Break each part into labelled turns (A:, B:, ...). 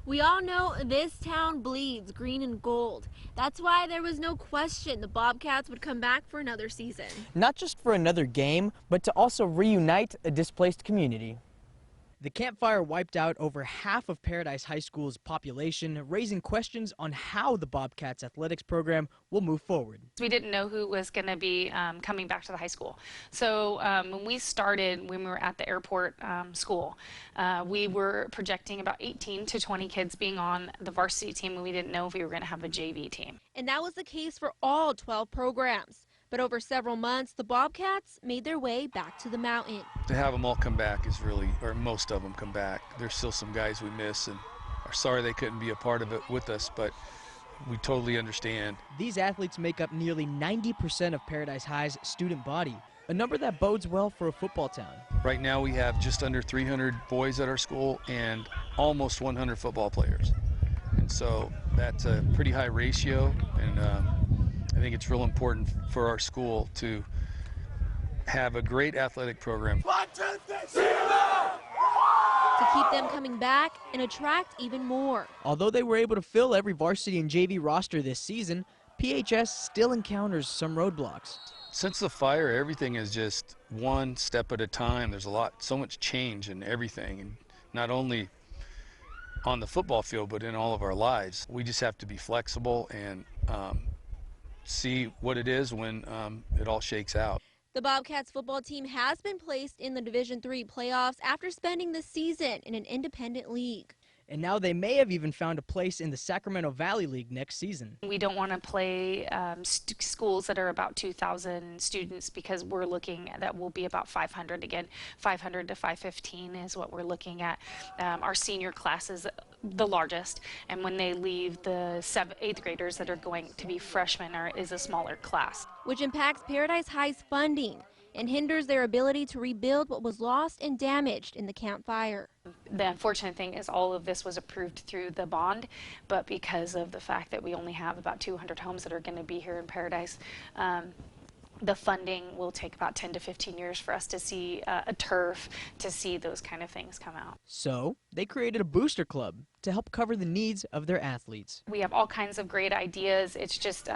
A: We all know this town bleeds green and gold. That's why there was no question the Bobcats would come back for another season.
B: Not just for another game, but to also reunite a displaced community. The campfire wiped out over half of Paradise High School's population, raising questions on how the Bobcats athletics program will move forward.
C: We didn't know who was going to be coming back to the high school. So when we started, when we were at the airport school, we were projecting about 18 to 20 kids being on the varsity team, and we didn't know if we were going to have a JV team.
A: And that was the case for all 12 programs. But over several months, the Bobcats made their way back to the mountain.
D: To have them all come back is really, or most of them come back. There's still some guys we miss and are sorry they couldn't be a part of it with us, but we totally understand.
B: These athletes make up nearly 90% of Paradise High's student body, a number that bodes well for a football town.
D: Right now we have just under 300 boys at our school and almost 100 football players. And so that's a pretty high ratio, and I think it's real important for our school to have a great athletic program.
A: To keep them coming back and attract even more.
B: Although they were able to fill every varsity and JV roster this season, PHS still encounters some roadblocks.
D: Since the fire, everything is just one step at a time. There's so much change in everything, and not only on the football field, but in all of our lives. We just have to be flexible and see what it is when it all shakes out.
A: The Bobcats football team has been placed in the Division III playoffs after spending the season in an independent league.
B: And now they may have even found a place in the Sacramento Valley League next season.
C: We don't want to play schools that are about 2,000 students, because we're looking at that will be about 500 again. 500 to 515 is what we're looking at. Our senior class is the largest, and when they leave, the 8th graders that are going to be freshmen is a smaller class.
A: Which impacts Paradise High's funding and hinders their ability to rebuild what was lost and damaged in the campfire.
C: The unfortunate thing is all of this was approved through the bond, but because of the fact that we only have about 200 homes that are going to be here in Paradise, the funding will take about 10 to 15 years for us to see a turf, to see those kind of things come out.
B: So they created a booster club to help cover the needs of their athletes.
C: We have all kinds of great ideas. It's just, you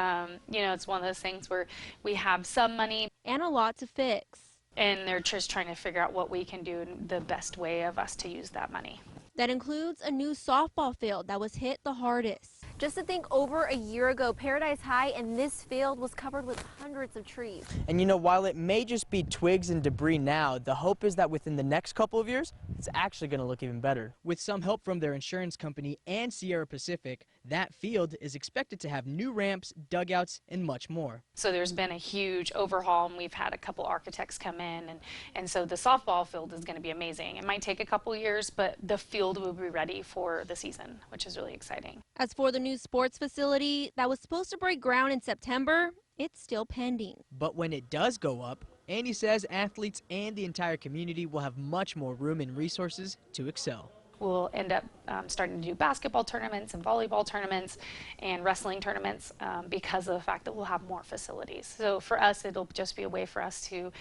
C: know, it's one of those things where we have some money
A: and a lot to fix.
C: And they're just trying to figure out what we can do in the best way of us to use that money.
A: That includes a new softball field that was hit the hardest. Just to think, over a year ago, Paradise High and this field was covered with hundreds of trees.
B: And you know, while it may just be twigs and debris now, the hope is that within the next couple of years, it's actually going to look even better. With some help from their insurance company and Sierra Pacific, that field is expected to have new ramps, dugouts, and much more.
C: So there's been a huge overhaul, and we've had a couple architects come in, and so the softball field is going to be amazing. It might take a couple years, but the field will be ready for the season, which is really exciting.
A: As for the new sports facility that was supposed to break ground in September, it's still pending.
B: But when it does go up, Andy says athletes and the entire community will have much more room and resources to excel.
C: We'll end up starting to do basketball tournaments and volleyball tournaments and wrestling tournaments because of the fact that we'll have more facilities. So for us, it'll just be a way for us to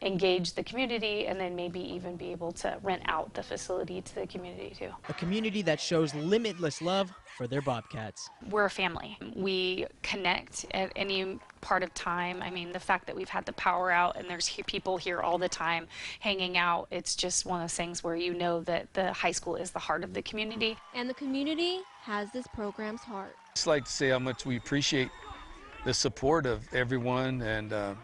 C: engage the community, and then maybe even be able to rent out the facility to the community too.
B: A community that shows limitless love for their Bobcats.
C: We're a family. We connect at any part of time. I mean, the fact that we've had the power out and there's people here all the time hanging out, it's just one of those things where you know that the high school is the heart of the community.
A: And the community has this program's heart.
D: I'd just like to say how much we appreciate the support of everyone and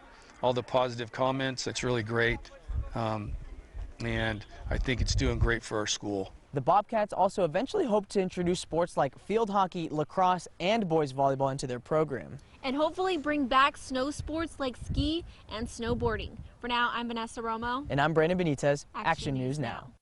D: all the positive comments. It's really great, and I think it's doing great for our school.
B: The Bobcats also eventually hope to introduce sports like field hockey, lacrosse, and boys volleyball into their program.
A: And hopefully bring back snow sports like ski and snowboarding. For now, I'm Vanessa Romo.
B: And I'm Brandon Benitez.
A: Action
B: News Now.